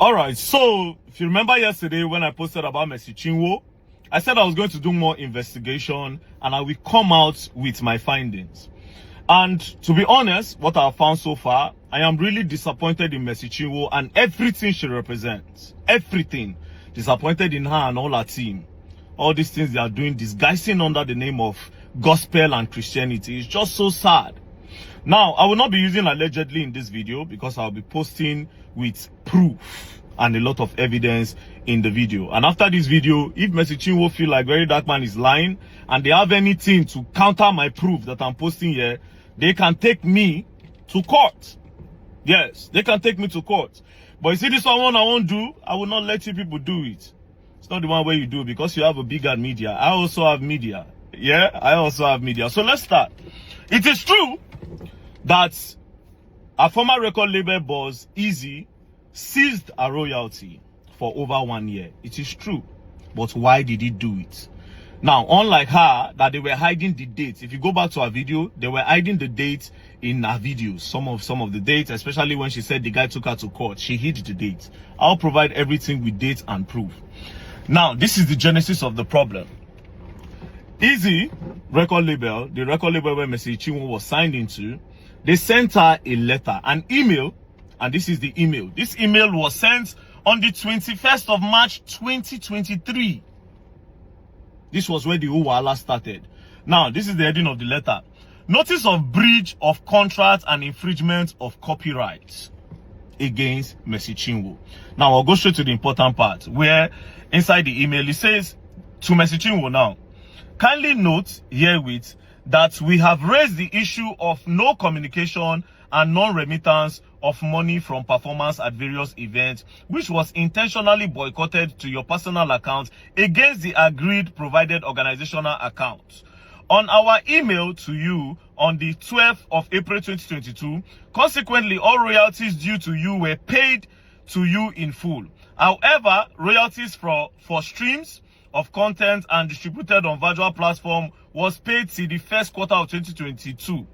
All right, so if you remember yesterday when I posted about Mercy Chinwo, I said I was going to do more investigation and I will come out with my findings. And to be honest, what I have found so far, I am really disappointed in Mercy Chinwo and everything she represents. Everything. Disappointed in her and all her team. All these things they are doing, disguising under the name of gospel and Christianity. It's just so sad. Now, I will not be using allegedly in this video because I'll be posting with proof and a lot of evidence in the video. And after this video, if Mercy Chinwo feel like Very Dark Man is lying and they have anything to counter my proof that I'm posting here, they can take me to court. Yes, they can take me to court. But you see this one I won't do, I will not let you people do it. It's not the one where you do because you have a bigger media. I also have media. Yeah, I also have media. So let's start. It is true that a former record label boss, Easy, seized a royalty for over 1 year. It is true. But why did he do it? Now, unlike her, that they were hiding the dates. If you go back to her video, they were hiding the dates in her videos. Some of the dates, especially when she said the guy took her to court, she hid the dates. I'll provide everything with dates and proof. Now, this is the genesis of the problem. Easy record label, the record label where Mercy Chinwo was signed into, they sent her a letter, an email, and this is the email. This email was sent on the 21st of March 2023. This was where the whole wahala started. Now, this is the heading of the letter. Notice of breach of contract and infringement of copyright against Mercy Chinwo. Now, I'll go straight to the important part where inside the email it says to Mercy Chinwo now, kindly note herewith that we have raised the issue of no communication and non-remittance of money from performance at various events, which was intentionally boycotted to your personal account against the agreed provided organizational account. On our email to you on the 12th of April 2022, consequently, all royalties due to you were paid to you in full. However, royalties for streams of content and distributed on virtual platform was paid till the first quarter of 2022,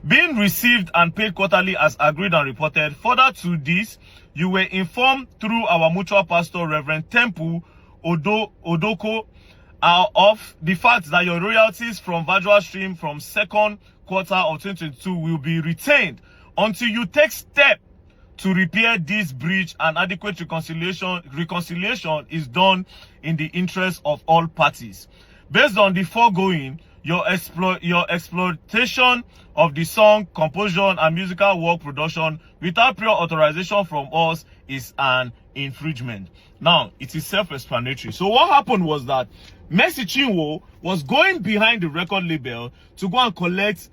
being received and paid quarterly as agreed and reported. Further to this, you were informed through our mutual pastor, Reverend Temple Odoko, of the fact that your royalties from virtual stream from second quarter of 2022 will be retained until you take step to repair this breach, and adequate reconciliation is done in the interest of all parties. Based on the foregoing, your exploitation of the song, composition, and musical work production without prior authorization from us is an infringement. Now, it is self-explanatory. So what happened was that Mercy Chinwo was going behind the record label to go and collect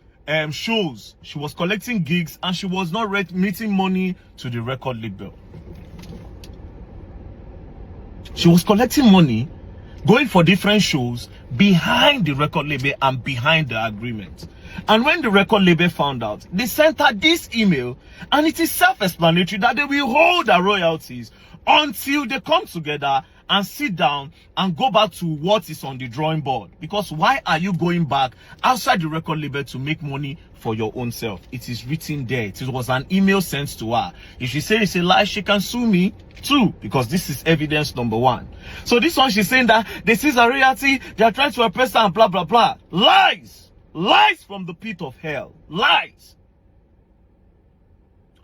shows. She was collecting gigs and she was not remitting money to the record label. She was collecting money, going for different shows behind the record label and behind the agreement. And when the record label found out, they sent her this email, and it is self-explanatory that they will hold her royalties until they come together and sit down and go back to what is on the drawing board. Because why are you going back outside the record label to make money for your own self? It is written there. It was an email sent to her. If she says it's a lie, she can sue me too, because this is evidence number one. So this one, she's saying that this is a royalty, they are trying to oppress her and blah blah blah. Lies! Lies from the pit of hell. Lies.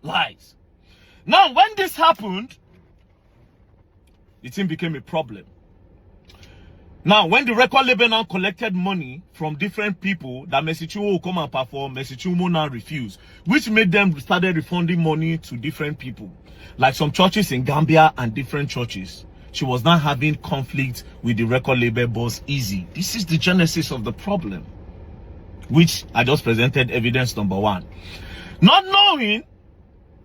Lies. Now, when this happened, the thing became a problem. Now, when the record label now collected money from different people that Mercy Chinwo will come and perform, Mercy Chinwo now refused, which made them started refunding money to different people, like some churches in Gambia and different churches. She was not having conflict with the record label boss Easy. This is the genesis of the problem, which I just presented evidence number one. Not knowing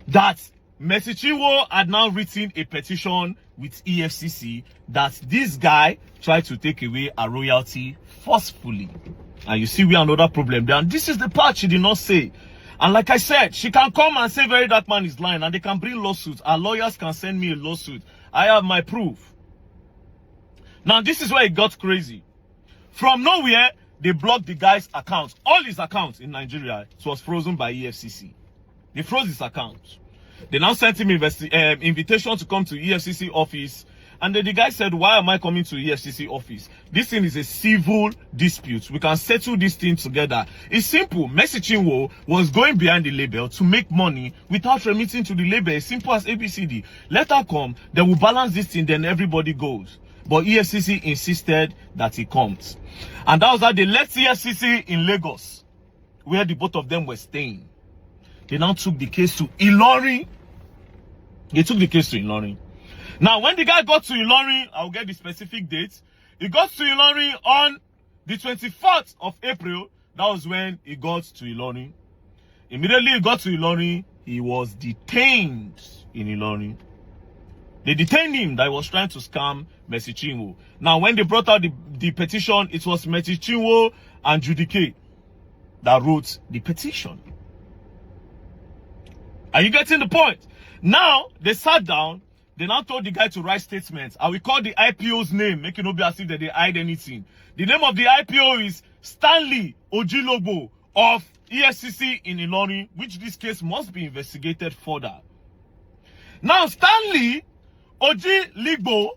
that Mercy Chinwo had now written a petition with EFCC that this guy tried to take away a royalty forcefully. And you see we have another problem there. And this is the part she did not say. And like I said, she can come and say Very Dark Man is lying, and they can bring lawsuits. Our lawyers can send me a lawsuit. I have my proof. Now this is where it got crazy. From nowhere, they blocked the guy's account. All his accounts in Nigeria, it was frozen by EFCC. They froze his account. They now sent him invitation to come to EFCC office. And then the guy said, why am I coming to EFCC office? This thing is a civil dispute. We can settle this thing together. It's simple. Mercy Chinwo was going behind the label to make money without remitting to the label. As simple as ABCD. Let her come. Then we'll balance this thing. Then everybody goes. But EFCC insisted that he comes. And that was how they left EFCC in Lagos, where the both of them were staying. They now took the case to Ilorin. They took the case to Ilorin. Now, when the guy got to Ilorin, I'll get the specific dates. He got to Ilorin on the 24th of April. That was when he got to Ilorin. Immediately he got to Ilorin, he was detained in Ilorin. They detained him that he was trying to scam Mercy Chinwo. Now, when they brought out the petition, it was Mercy Chinwo and Judy K that wrote the petition. Are you getting the point? Now, they sat down. They now told the guy to write statements. I will call the IPO's name, make it not be as if they hide anything. The name of the IPO is Stanley Ojilobo of EFCC in Ilorin, which this case must be investigated further. Now, Stanley Ojilobo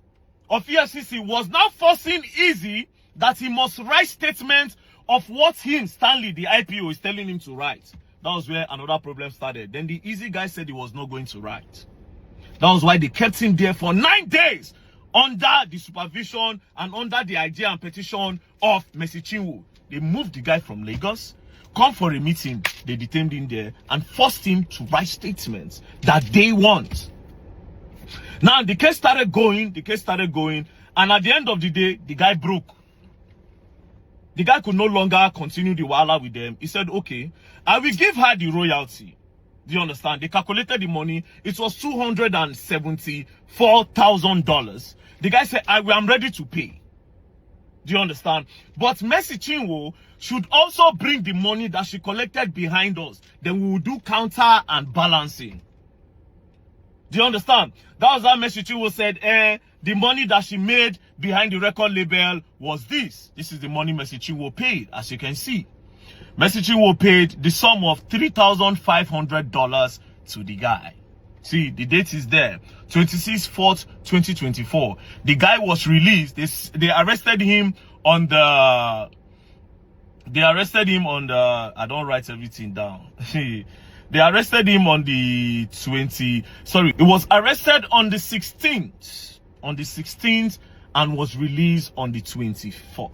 of EFCC was now forcing Easy that he must write statements of what him, Stanley, the IPO, is telling him to write. That was where another problem started. Then the Easy guy said he was not going to write. That was why they kept him there for 9 days under the supervision and under the idea and petition of Mercy Chinwo. They moved the guy from Lagos, come for a meeting, they detained him there and forced him to write statements that they want. Now the case started going, and at the end of the day, the guy broke. The guy could no longer continue the wahala with them. He said, okay, I will give her the royalty. Do you understand? They calculated the money. It was $274,000. The guy said, I'm ready to pay. Do you understand? But Mercy Chinwo should also bring the money that she collected behind us. Then we will do counter and balancing. Do you understand? That was how Mercy Chinwo said, the money that she made behind the record label was this. This is the money Mercy Chinwo paid, as you can see. Mercy Chinwo paid the sum of $3,500 to the guy. See, the date is there. 26/4/2024. The guy was released. They arrested him on the... I don't write everything down. They arrested him on the it was arrested on the 16th. On the 16th and was released on the 24th.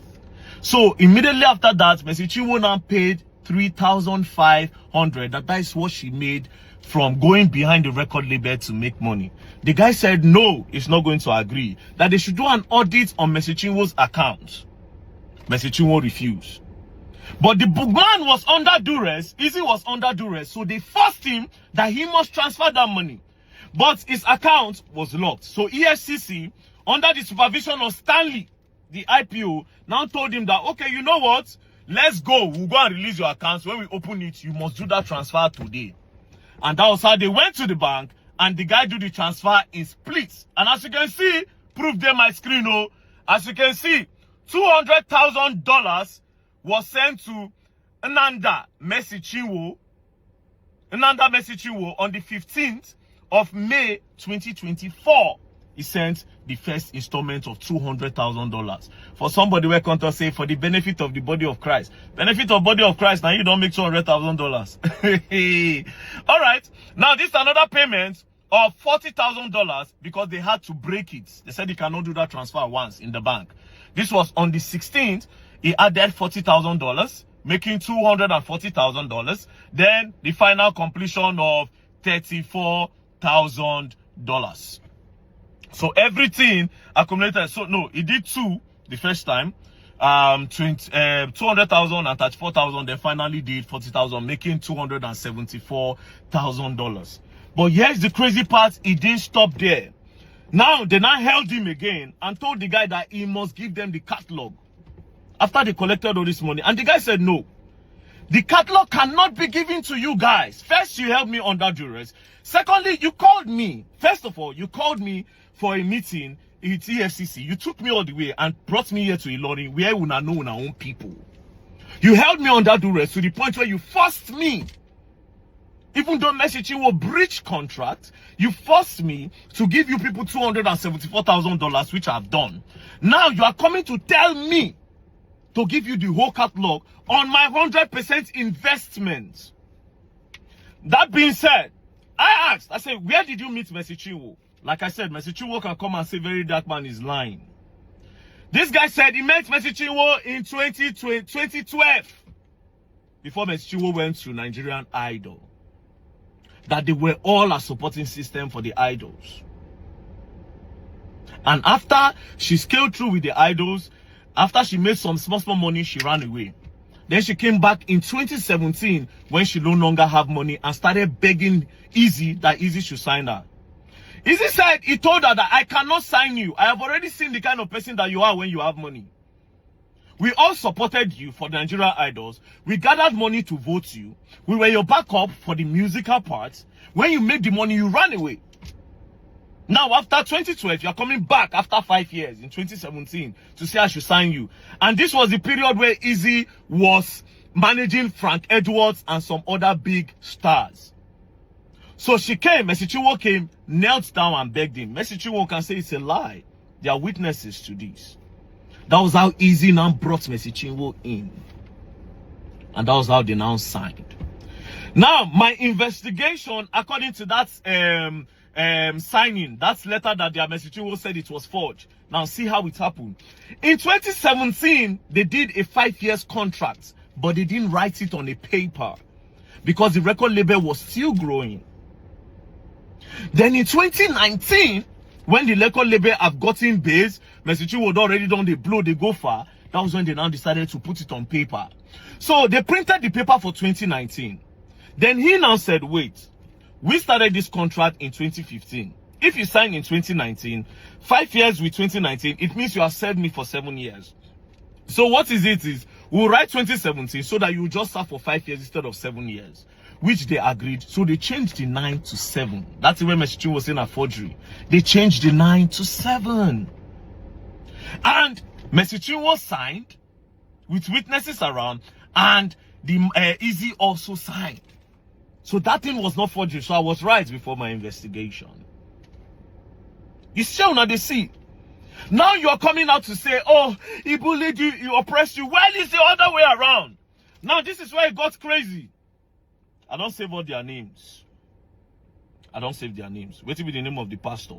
So immediately after that, Mercy Chinwo now paid $3,500. That is what she made from going behind the record label to make money. The guy said no, he's not going to agree. That they should do an audit on Mercy Chinwo's account. Mercy Chinwo refused. But the man was under duress. Easy was under duress. So they forced him that he must transfer that money. But his account was locked. So EFCC, under the supervision of Stanley, the IPO, now told him that, okay, you know what? Let's go. We'll go and release your accounts. When we open it, you must do that transfer today. And that was how they went to the bank and the guy do the transfer in splits. And as you can see, proof there my screen, oh, as you can see, $200,000 was sent to Ananda Mercy Chinwo on the 15th of May 2024. He sent the first installment of $200,000. For somebody where contact say for the benefit of the body of Christ. Benefit of body of Christ, now you don't make $200,000. All right. Now this is another payment of $40,000 because they had to break it. They said they cannot do that transfer once in the bank. This was on the 16th. He added $40,000, making $240,000. Then the final completion of $34,000. So everything accumulated. So no, he did two the first time, 200,000 and 34,000. Then finally did 40,000, making $274,000. But here's the crazy part: he didn't stop there. Now they now held him again and told the guy that he must give them the catalog after they collected all this money. And the guy said no. The catalog cannot be given to you guys. First, you held me under duress. Secondly, you called me. First of all, you called me for a meeting at EFCC. You took me all the way and brought me here to Ilorin, where we know our own people. You held me under duress to the point where you forced me Even though Mercy Chinwo breached contract, you forced me to give you people $274,000, which I've done. Now you are coming to tell me to give you the whole catalog on my 100% investment. That being said, I asked, I said, where did you meet Mercy Chinwo? Like I said, Mercy Chinwo can come and say Very Dark Man is lying. This guy said he met Mercy Chinwo in 2012 before Mercy Chinwo went to Nigerian Idol. That they were all a supporting system for the idols. And after she scaled through with the idols, after she made some small money, she ran away. Then she came back in 2017 when she no longer have money and started begging Easy that Easy should sign her. Easy said he told her that I cannot sign you. I have already seen the kind of person that you are when you have money. We all supported you for the Nigerian Idols. We gathered money to vote you. We were your backup for the musical parts. When you made the money, you ran away. Now, after 2012, you're coming back after 5 years in 2017 to say I should sign you. And this was the period where Easy was managing Frank Edwards and some other big stars. So she came, Mercy Chinwo came, knelt down and begged him. Mercy Chinwo can say it's a lie. There are witnesses to this. That was how Easy now brought Mercy Chinwo in. And that was how they now signed. Now, my investigation, according to that signing, that letter that their Mercy Chinwo said it was forged. Now, see how it happened. In 2017, they did a 5 years contract, but they didn't write it on a paper because the record label was still growing. Then in 2019, when the record label have gotten base, Mercy Chinwo had already done the blow, they go far. That was when they now decided to put it on paper. So they printed the paper for 2019. Then he now said, wait, we started this contract in 2015. If you sign in 2019, 5 years with 2019, it means you have served me for 7 years. So what is it is, we'll write 2017 so that you just serve for 5 years instead of 7 years. Which they agreed. So they changed the 9 to 7. That's where Mercy Chinwo was saying a forgery. They changed the 9 to 7. And Mercy Chinwo signed with witnesses around, and the Easy also signed. So that thing was not forgery. So I was right before my investigation. You still not the see. Now you are coming out to say, oh, he bullied you, he oppressed you. Well, it's the other way around. Now this is where it got crazy. I don't save all their names. I don't save their names. Wait till be the name of the pastor.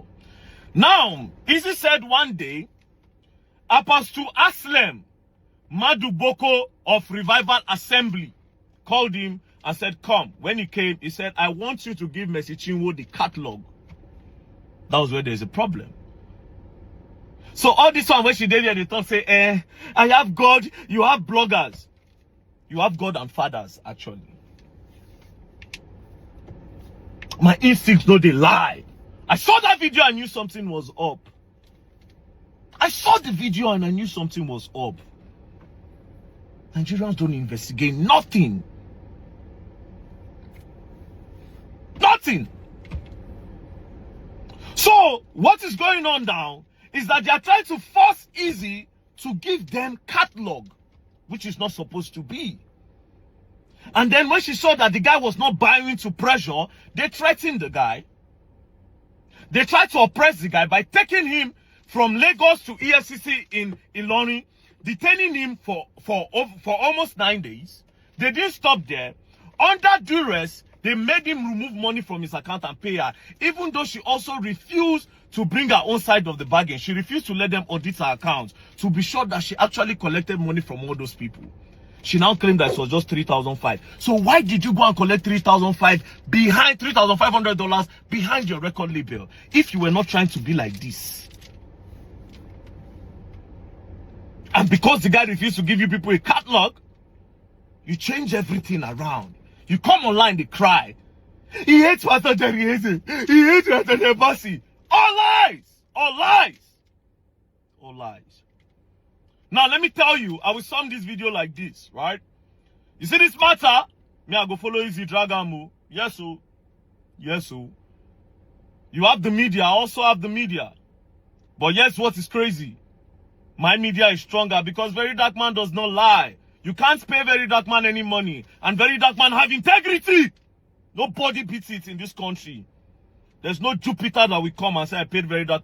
Now, Easy said one day, Apostle Aslem Maduboko of Revival Assembly called him and said, come. When he came, he said, I want you to give Mercy Chinwo the catalog. That was where there's a problem. So all this one, when she did here, they thought, say, I have God, you have bloggers. You have God and fathers, actually. My instincts know they lie. I saw that video and knew something was up. I saw the video and I knew something was up. Nigerians don't investigate nothing. Nothing. So, what is going on now is that they are trying to force Easy to give them catalog, which is not supposed to be. And then when she saw that the guy was not buying to pressure, they threatened the guy. They tried to oppress the guy by taking him from Lagos to EFCC in Ilorin, detaining him for almost 9 days. They didn't stop there. Under duress, they made him remove money from his account and pay her, even though she also refused to bring her own side of the bargain. She refused to let them audit her account to be sure that she actually collected money from all those people. She now claimed that it was just $3,500. So why did you go and collect $3,500 behind $3,500 behind your record label if you were not trying to be like this? And because the guy refused to give you people a catalog, you change everything around. You come online, they cry. He hates Pastor Jerry Eze. He hates Pastor Mercy. All lies! All lies! All lies. Now, let me tell you, I will sum this video like this, right? You see this matter? Me, I go follow Easy Dragamu. Yes, so. Yes, so. You have the media, I also have the media. But yes, what is crazy? My media is stronger because Very Dark Man does not lie. You can't pay Very Dark Man any money. And Very Dark Man have integrity. Nobody beats it in this country. There's no Jupiter that will come and say I paid very that